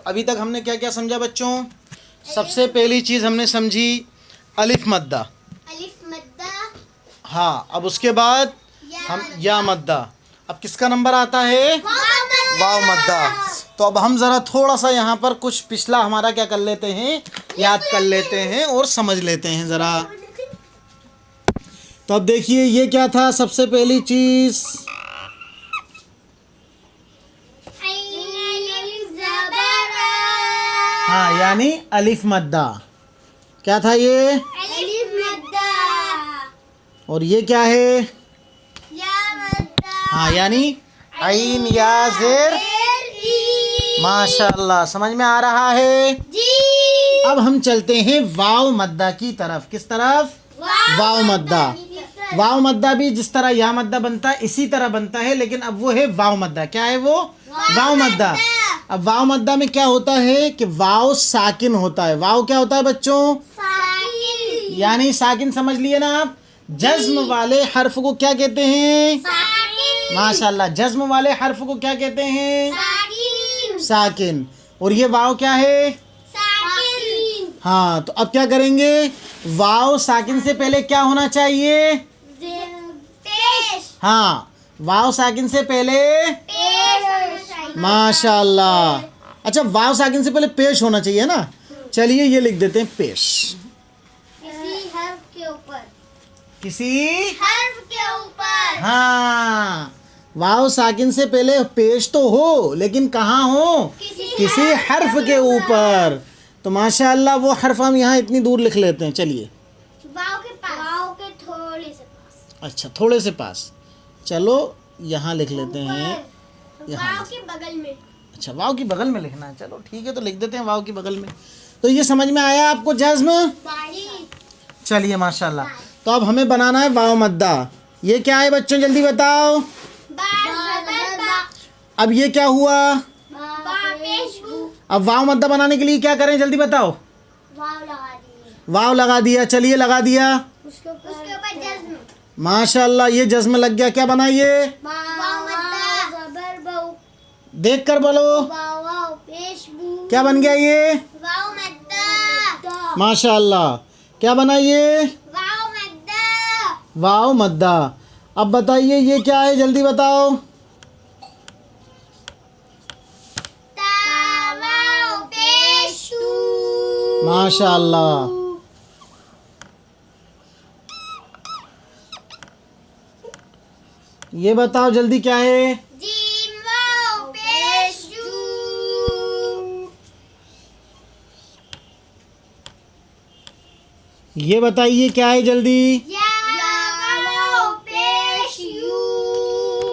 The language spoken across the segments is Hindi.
अभी तक हमने क्या क्या समझा बच्चों? सबसे पहली चीज़ हमने समझी अलिफ मद्दा। अलिफ मद्दा। हाँ, अब उसके बाद हम या मद्दा। अब किसका नंबर आता है? वाव मद्दा। तो अब हम ज़रा थोड़ा सा यहाँ पर कुछ पिछला हमारा क्या कर लेते हैं, याद कर लेते हैं और समझ लेते हैं ज़रा। तो अब देखिए ये क्या था सबसे पहली चीज़? हाँ, यानी अलिफ मद्दा। क्या था ये? अलिफ मद्दा। और ये क्या है? या मद्दा। हाँ, यानी आइन या ज़ेर। माशाल्लाह, समझ में आ रहा है जी। अब हम चलते हैं वाव मद्दा की तरफ। किस तरफ? वाव मद्दा। वाव मद्दा भी जिस तरह या मद्दा बनता है इसी तरह बनता है, लेकिन अब वो है वाव मद्दा। क्या है वो? वाव मद्दा। अब वाव मद्दा में क्या होता है कि वाव साकिन होता है। वाव क्या होता है बच्चों? साकिन। यानी साकिन समझ लिए ना आप? जज्म वाले हर्फ को क्या कहते हैं? साकिन। माशाल्लाह, जज्म वाले हर्फ को क्या कहते हैं? साकिन। साकिन। और ये वाव क्या है? साकिन। हाँ, तो अब क्या करेंगे? वाव साकिन से पहले क्या होना चाहिए? पेश। हाँ, वाव साकिन से पहले पेश। माशाल्लाह। अच्छा, वाव साकिन से पहले पेश होना चाहिए ना? चलिए ये लिख देते हैं पेश। किसी हर्फ के ऊपर। किसी हर्फ के ऊपर। हाँ, वाव साकिन से पहले पेश तो हो, लेकिन कहाँ हो? किसी हर्फ के ऊपर। तो माशाल्लाह वो हर्फ हम यहाँ इतनी दूर लिख लेते हैं। चलिए, वाव के पास। वाव के थोड़े से पास। अच्छा, थोड़े से पास। चलो यहाँ लिख लेते हैं। यहाँ वाव के बगल में। अच्छा, वाव की बगल में लिखना है। चलो ठीक है, तो लिख देते हैं वाव की बगल में। तो ये समझ में आया आपको जज्म? चलिए माशाल्लाह। तो अब हमें बनाना है वाव मद्दा। ये क्या है बच्चों, जल्दी बताओ। अब ये क्या हुआ? अब वाव मद्दा बनाने के लिए क्या करें, जल्दी बताओ। वाव लगा दिया। चलिए, लगा दिया। उसके ऊपर जज्म। माशाल्लाह, ये जज्म लग गया। क्या बना ये? देख कर बोलो। क्या बन गया ये? माशाल्लाह, क्या बना ये? वाव मद्दा। अब बताइए ये क्या है, जल्दी बताओ। माशाल्लाह। ये बताओ जल्दी क्या है? ये बताइए क्या है जल्दी।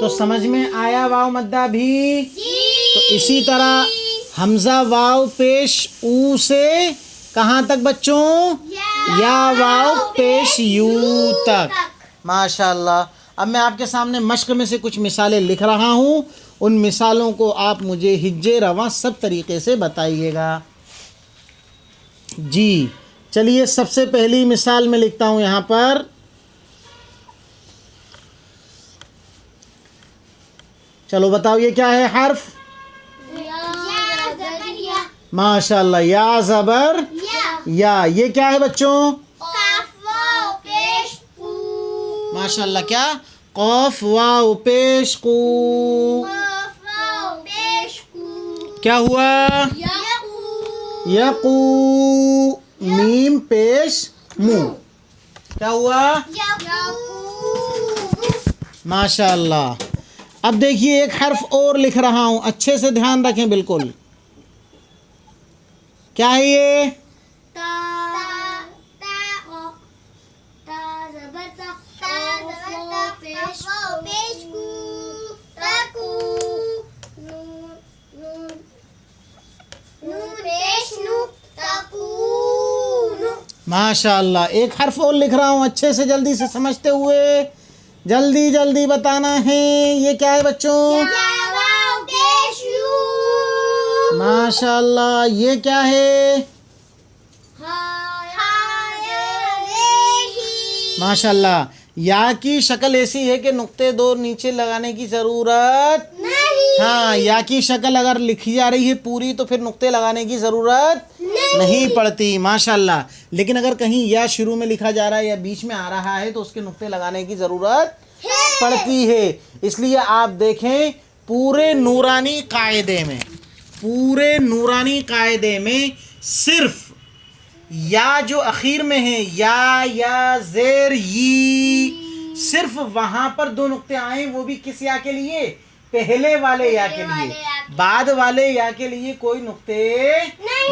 तो समझ में आया वाव मद्दा भी? तो इसी तरह हमजा वाव पेश ऊ से कहाँ तक बच्चों? या वाव पेश यू तक। माशाल्लाह। अब मैं आपके सामने मश्क में से कुछ मिसालें लिख रहा हूँ। उन मिसालों को आप मुझे हिज्जे रवां सब तरीके से बताइएगा। जी चलिए, सबसे पहली मिसाल में लिखता हूँ यहाँ पर। चलो बताओ ये क्या है हर्फ? माशाल्लाह, या ज़बर या। ये क्या है बच्चों? माशाल्लाह, क्या? कौफ वाव पेश कू। क्या हुआ? यकू मीम पेश मू। क्या हुआ? माशाल्लाह। अब देखिए एक हर्फ और लिख रहा हूँ, अच्छे से ध्यान रखें बिल्कुल। क्या है ये? माशाल्लाह। एक हर्फ और लिख रहा हूँ, अच्छे से जल्दी से समझते हुए, जल्दी जल्दी बताना है। ये क्या है बच्चों? माशाल्लाह। ये क्या है? माशाल्लाह। या की शक्ल ऐसी है कि नुक्ते दो नीचे लगाने की ज़रूरत हाँ, या की शक्ल अगर लिखी जा रही है पूरी तो फिर नुक्ते लगाने की ज़रूरत नहीं पड़ती, माशाल्लाह। लेकिन अगर कहीं या शुरू में लिखा जा रहा है या बीच में आ रहा है तो उसके नुक्ते लगाने की ज़रूरत पड़ती है। इसलिए आप देखें पूरे नूरानी कायदे में सिर्फ या जो आखिर में है या ज़ेर यी, सिर्फ वहाँ पर 2 नुक्ते आए, वो भी किस या के लिए? पहले वाले या के लिए। बाद वाले या के लिए कोई नुक्ते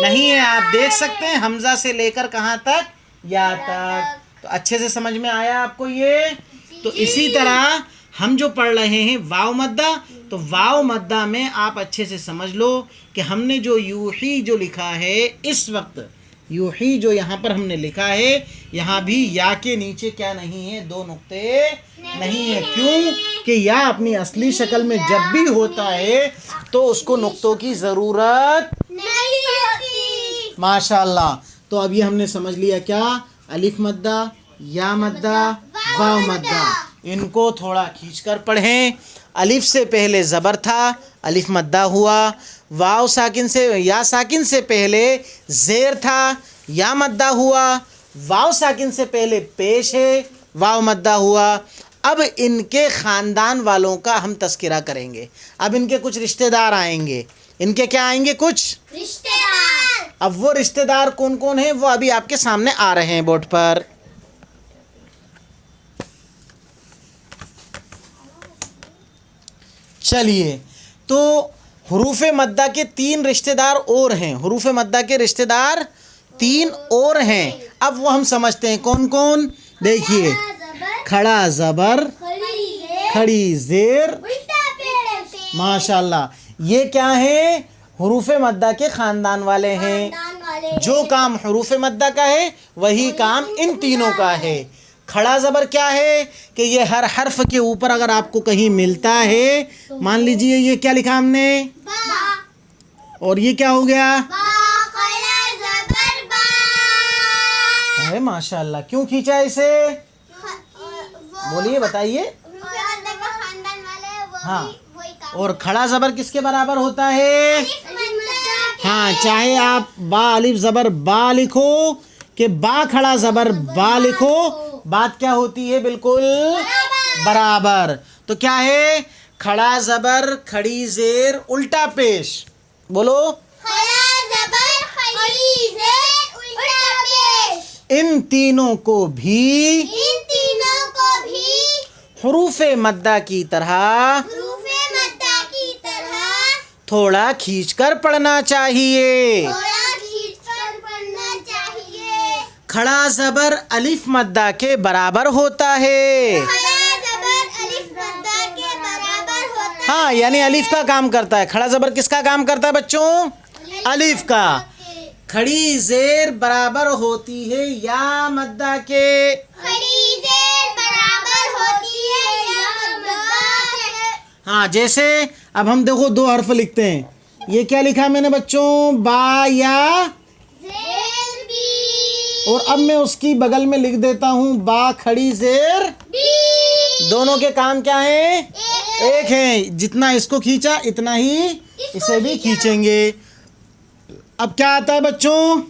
नहीं है। आप देख सकते हैं हमजा से लेकर कहाँ तक? या तक। तो अच्छे से समझ में आया आपको ये? तो इसी तरह हम जो पढ़ रहे हैं वाव मद्दा, तो वाव मद्दा में आप अच्छे से समझ लो कि हमने जो यूही जो लिखा है इस वक्त, यूही जो यहाँ पर हमने लिखा है, यहाँ भी या के नीचे क्या नहीं है? 2 नुक्ते नहीं है। क्यों? कि या अपनी असली शक्ल में जब भी होता है तो उसको नुक्तों की ज़रूरत नहीं होती। माशाल्लाह। तो अब ये हमने समझ लिया क्या? अलिफ मद्दा, या मद्दा, वाव मद्दा। इनको थोड़ा खींचकर पढ़ें। अलिफ से पहले ज़बर था, अलिफ मद्दा हुआ। वाव साकिन से, या साकिन से पहले ज़ेर था, या मद्दा हुआ। वाव साकिन से पहले पेश है, वाव मद्दा हुआ। अब इनके ख़ानदान वालों का हम तस्करा करेंगे। अब इनके कुछ रिश्तेदार आएंगे। इनके क्या आएंगे? कुछ रिश्तेदार। अब वो रिश्तेदार कौन कौन हैं वो अभी आपके सामने आ रहे हैं बोर्ड पर। चलिए, तो हुरूफ मद्दा के 3 रिश्तेदार और हैं। हुरूफ मद्दा के रिश्तेदार 3 और हैं। अब वो हम समझते हैं कौन कौन। देखिए, खड़ा ज़बर, खड़ी ज़ेर, माशाल्लाह। ये क्या है? हुरूफ मद्दा के ख़ानदान वाले हैं। जो काम हुरूफ मद्दा का है वही काम इन तीनों का है। खड़ा ज़बर क्या है? कि ये हर हर्फ के ऊपर अगर आपको कहीं मिलता है, मान लीजिए ये क्या लिखा हमने, और ये क्या हो गया? अरे माशाल्लाह, क्यों खींचा है इसे? बोलिए, बताइए। हाँ, और खड़ा ज़बर किसके बराबर होता है? हाँ, चाहे आप बा अलिफ ज़बर बा लिखो कि बा खड़ा ज़बर बा लिखो, बात क्या होती है? बिल्कुल बराबर। तो क्या है? खड़ा ज़बर, खड़ी ज़ेर, उल्टा पेश। बोलो। इन तीनों को भी हुरूफ मद्दा की तरह थोड़ा खींचकर पढ़ना चाहिए। खड़ा ज़बर अलिफ मद्दा के बराबर होता है। हाँ, यानी अलिफ का काम करता है। खड़ा ज़बर किसका काम करता है बच्चों? अलिफ का। खड़ी ज़ेर बराबर होती है या मद्दा के। हाँ, जैसे अब हम देखो 2 हर्फ लिखते हैं। ये क्या लिखा मैंने बच्चों? बा या, और अब मैं उसकी बगल में लिख देता हूँ बा खड़ी ज़ेर। दोनों के काम क्या हैं? एक है। जितना इसको खींचा इतना ही इसे भी खींचेंगे। अब क्या आता है बच्चों?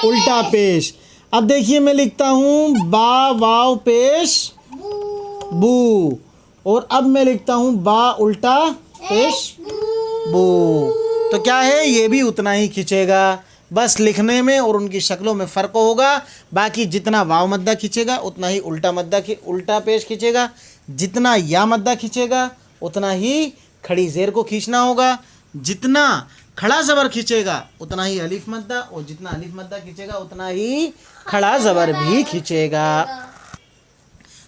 उल्टा पेश। अब देखिए मैं लिखता हूँ बा वाव पेश बू, और अब मैं लिखता हूँ बा उल्टा पेश बू। तो क्या है? ये भी उतना ही खींचेगा। बस लिखने में और उनकी शक्लों में फ़र्क होगा। बाकी जितना वाव मद्दा खींचेगा उतना ही उल्टा पेश खींचेगा। जितना या मद्दा खींचेगा उतना ही खड़ी ज़ेर को खींचना होगा। जितना खड़ा ज़बर खींचेगा उतना ही अलिफ मद्दा, और जितना अलिफ मद्दा खींचेगा उतना ही खड़ा ज़बर भी खींचेगा।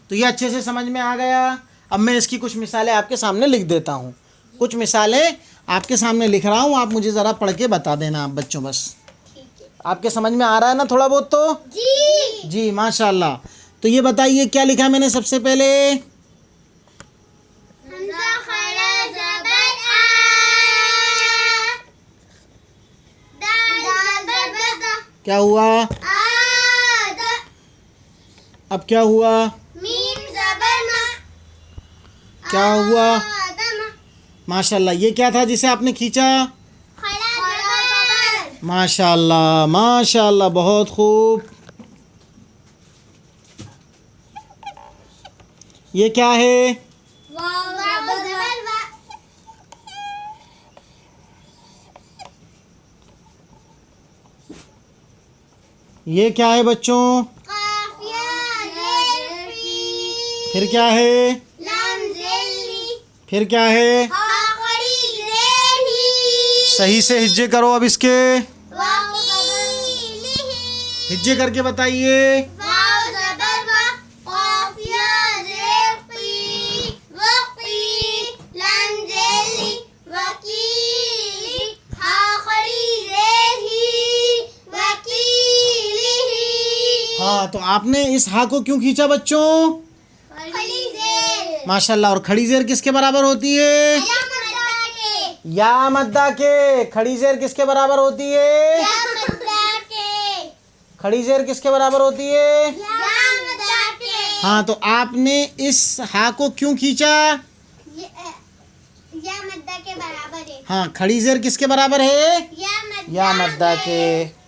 तो ये अच्छे से समझ में आ गया। अब मैं इसकी कुछ मिसालें आपके सामने लिख देता हूँ। कुछ मिसालें आपके सामने लिख रहा हूँ, आप मुझे ज़रा पढ़ के बता देना आप बच्चों। बस आपके समझ में आ रहा है ना थोड़ा बहुत? तो जी माशाल्लाह। तो ये बताइए क्या लिखा मैंने सबसे पहले? क्या हुआ? अब क्या हुआ? क्या हुआ? माशाल्लाह। ये क्या था जिसे आपने खींचा? खड़ा जबर। माशाल्लाह माशाल्लाह, बहुत खूब। ये क्या है? वाव जबर वा। ये क्या है बच्चों? काफिया जेर पी। फिर क्या है? लाम जेली। फिर क्या है? आखरी जेर ही। सही से हिज्जे करो अब इसके। वकीलिही। हिज्जे करके बताइए। वाव जबर वा। काफिया जेर पी। वकी। लाम जेली। वकीली। आखरी जेर ही। वकीलिही। हाँ, तो आपने इस हा को क्यों खींचा बच्चों? खड़ी जेर। माशाल्लाह। और खड़ी जेर किसके बराबर होती है? या मद्दा के। या मद्दा के। खड़ी जेर किसके बराबर होती है? या मद्दा के। खड़ी जेर किसके बराबर होती है? या मद्दा के। हाँ, तो आपने इस हा को क्यों खींचा? या मद्दा के बराबर है। हाँ, खड़ी जेर किसके बराबर है? या या मद्दा के।